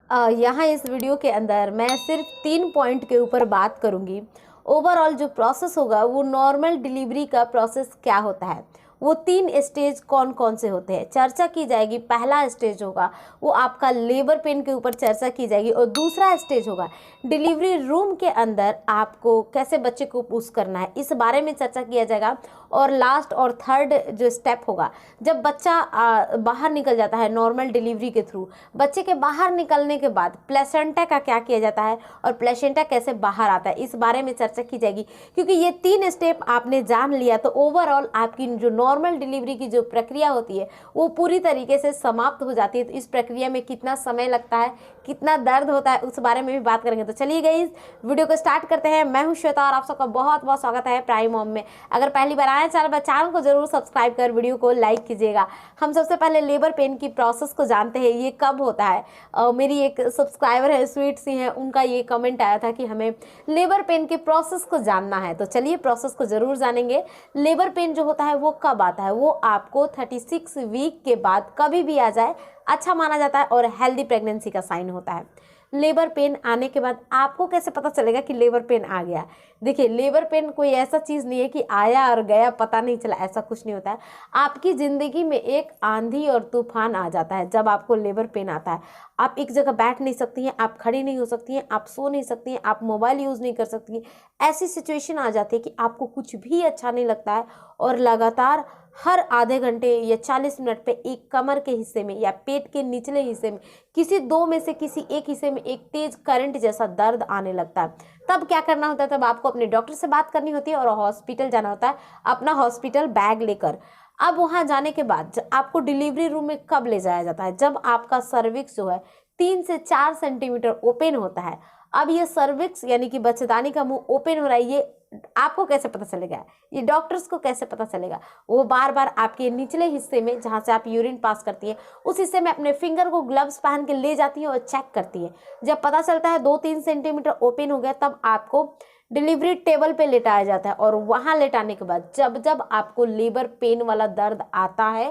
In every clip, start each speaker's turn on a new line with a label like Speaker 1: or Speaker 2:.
Speaker 1: यहाँ इस वीडियो के अंदर मैं सिर्फ 3 पॉइंट के ऊपर बात करूँगी। ओवरऑल जो प्रोसेस होगा वो नॉर्मल डिलीवरी का प्रोसेस क्या होता है, वो 3 स्टेज कौन कौन से होते हैं चर्चा की जाएगी। पहला स्टेज होगा वो आपका लेबर पेन के ऊपर चर्चा की जाएगी, और दूसरा स्टेज होगा डिलीवरी रूम के अंदर आपको कैसे बच्चे को पुश करना है, इस बारे में चर्चा किया जाएगा। और लास्ट और थर्ड जो स्टेप होगा, जब बच्चा बाहर निकल जाता है नॉर्मल डिलीवरी के थ्रू, बच्चे के बाहर निकलने के बाद प्लेसेंटा का क्या किया जाता है और प्लेसेंटा कैसे बाहर आता है, इस बारे में चर्चा की जाएगी। क्योंकि ये 3 स्टेप आपने जान लिया तो ओवरऑल आपकी जो नॉर्मल डिलीवरी की जो प्रक्रिया होती है वो पूरी तरीके से समाप्त हो जाती है। तो इस प्रक्रिया में कितना समय लगता है, कितना दर्द होता है, उस बारे में भी बात करेंगे। तो चलिए गाइस वीडियो को स्टार्ट करते हैं। मैं हूं श्वेता और आप सबका बहुत बहुत स्वागत है प्राइम होम में। अगर पहली बार आए चैनल को जरूर सब्सक्राइब कर वीडियो को लाइक कीजिएगा। हम सबसे पहले लेबर पेन की प्रोसेस को जानते हैं, ये कब होता है। मेरी एक सब्सक्राइबर है स्वीट सी है, उनका ये कमेंट आया था कि हमें लेबर पेन के प्रोसेस को जानना है। तो चलिए प्रोसेस को जरूर जानेंगे। लेबर पेन जो होता है वो कब आता है, वो आपको 36 वीक के बाद कभी भी आ जाए अच्छा माना जाता है और हेल्दी प्रेगनेंसी का साइन होता है। लेबर पेन आने के बाद आपको कैसे पता चलेगा कि लेबर पेन आ गया। देखिए लेबर पेन कोई ऐसा चीज़ नहीं है कि आया और गया पता नहीं चला, ऐसा कुछ नहीं होता है। आपकी ज़िंदगी में एक आंधी और तूफान आ जाता है जब आपको लेबर पेन आता है। आप एक जगह बैठ नहीं सकती हैं, आप खड़ी नहीं हो सकती हैं, आप सो नहीं सकती हैं, आप मोबाइल यूज़ नहीं कर सकती हैं। ऐसी सिचुएशन आ जाती है कि आपको कुछ भी अच्छा नहीं लगता है और लगातार हर आधे घंटे या 40 मिनट पे एक कमर के हिस्से में या पेट के निचले हिस्से में किसी 2 में से किसी एक हिस्से में एक तेज करंट जैसा दर्द आने लगता है। तब क्या करना होता है, तब आपको अपने डॉक्टर से बात करनी होती है और हॉस्पिटल जाना होता है अपना हॉस्पिटल बैग लेकर। अब वहाँ जाने के बाद आपको डिलीवरी रूम में कब ले जाया जाता है, जब आपका सर्विक्स जो है 3 से 4 सेंटीमीटर ओपन होता है। अब ये सर्विक्स यानी कि बच्चेदानी का मुंह ओपन हो रहा है, ये आपको कैसे पता चलेगा, ये डॉक्टर्स को कैसे पता चलेगा। वो बार बार आपके निचले हिस्से में जहाँ से आप यूरिन पास करती है उस हिस्से में अपने फिंगर को ग्लव्स पहन के ले जाती है और चेक करती है। जब पता चलता है 2-3 सेंटीमीटर ओपन हो गया तब आपको डिलीवरी टेबल पे लेटाया जाता है। और वहाँ लेटाने के बाद जब जब आपको लेबर पेन वाला दर्द आता है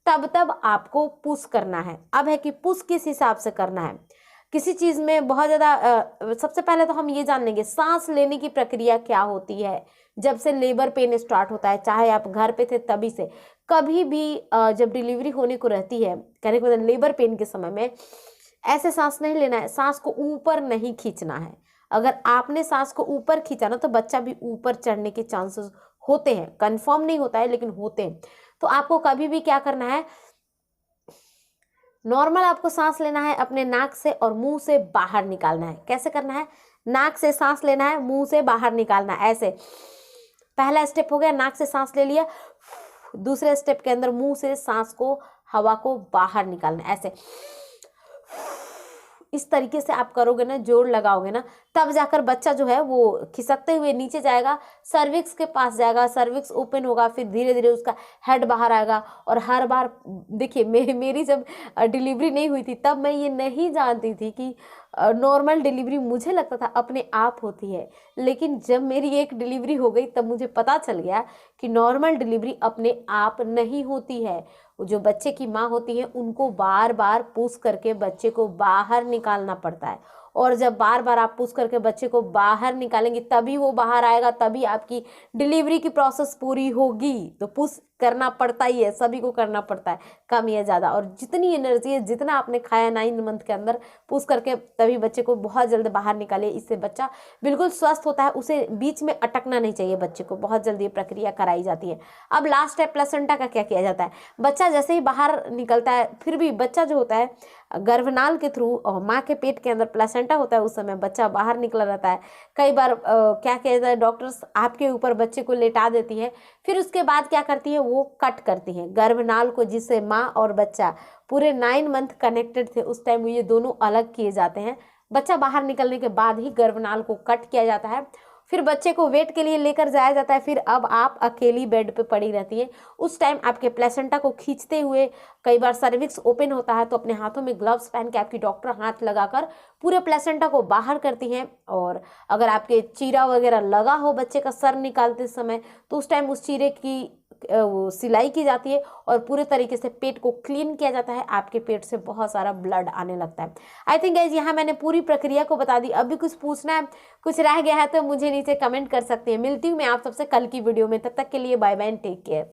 Speaker 1: तब तब आपको पुश करना है। अब है कि पुश किस हिसाब से करना है। किसी चीज़ में बहुत ज़्यादा सबसे पहले तो हम ये जान लेंगे सांस लेने की प्रक्रिया क्या होती है। जब से लेबर पेन स्टार्ट होता है, चाहे आप घर पे थे तभी से, कभी भी जब डिलीवरी होने को रहती है, कहने को मतलब लेबर पेन के समय में ऐसे सांस नहीं लेना है, सांस को ऊपर नहीं खींचना है। अगर आपने सांस को ऊपर खींचा ना तो बच्चा भी ऊपर चढ़ने के चांसेस होते हैं, कंफर्म नहीं होता है लेकिन होते हैं। तो आपको कभी भी क्या करना है, नॉर्मल आपको सांस लेना है, अपने नाक से और मुंह से बाहर निकालना है। कैसे करना है, नाक से सांस लेना है, मुंह से बाहर निकालना है। ऐसे पहला स्टेप हो गया, नाक से सांस ले लिया। दूसरे स्टेप के अंदर मुंह से सांस को, हवा को बाहर निकालना है। ऐसे इस तरीके से आप करोगे ना, जोर लगाओगे ना, तब जाकर बच्चा जो है वो खिसकते हुए नीचे जाएगा, सर्विक्स के पास जाएगा, सर्विक्स ओपन होगा, फिर धीरे धीरे उसका हेड बाहर आएगा। और हर बार देखिए मेरी जब डिलीवरी नहीं हुई थी तब मैं ये नहीं जानती थी कि नॉर्मल डिलीवरी मुझे लगता था अपने आप होती है, लेकिन जब मेरी एक डिलीवरी हो गई तब मुझे पता चल गया कि नॉर्मल डिलीवरी अपने आप नहीं होती है। जो बच्चे की माँ होती है उनको बार बार पुश करके बच्चे को बाहर निकालना पड़ता है। और जब बार बार आप पुश करके बच्चे को बाहर निकालेंगे तभी वो बाहर आएगा, तभी आपकी डिलीवरी की प्रोसेस पूरी होगी। तो पुश करना पड़ता ही है, सभी को करना पड़ता है, कम या ज़्यादा। और जितनी एनर्जी है, जितना आपने खाया 9 मंथ के अंदर, पुश करके तभी बच्चे को बहुत जल्द बाहर निकालिए। इससे बच्चा बिल्कुल स्वस्थ होता है, उसे बीच में अटकना नहीं चाहिए बच्चे को, बहुत जल्दी ये प्रक्रिया कराई जाती है। अब लास्ट है प्लेसेंटा का क्या किया जाता है। बच्चा जैसे ही बाहर निकलता है, फिर भी बच्चा जो होता है गर्भनाल के थ्रू और माँ के पेट के अंदर प्लेसेंटा होता है, उस समय बच्चा बाहर निकला रहता है। कई बार क्या किया जाता है, डॉक्टर्स आपके ऊपर बच्चे को लेटा देती है, फिर उसके बाद क्या करती है, वो कट करती है गर्भनाल को, जिससे माँ और बच्चा पूरे 9 मंथ कनेक्टेड थे, उस टाइम ये दोनों अलग किए जाते हैं। बच्चा बाहर निकलने के बाद ही गर्भनाल को कट किया जाता है, फिर बच्चे को वेट के लिए लेकर जाया जाता है। फिर अब आप अकेली बेड पे पड़ी रहती है, उस टाइम आपके प्लेसेंटा को खींचते हुए, कई बार सर्विक्स ओपन होता है तो अपने हाथों में ग्लव्स पहन के आपकी डॉक्टर हाथ लगाकर पूरे प्लेसेंटा को बाहर करती हैं। और अगर आपके चीरा वगैरह लगा हो बच्चे का सर निकालते समय तो उस टाइम उस चीरे की वो सिलाई की जाती है और पूरे तरीके से पेट को क्लीन किया जाता है, आपके पेट से बहुत सारा ब्लड आने लगता है। आई थिंक गाइज यहाँ मैंने पूरी प्रक्रिया को बता दी। अभी कुछ पूछना है, कुछ रह गया है तो मुझे नीचे कमेंट कर सकते हैं। मिलती हूँ मैं आप सबसे कल की वीडियो में, तब तक के लिए बाय बाय, टेक केयर।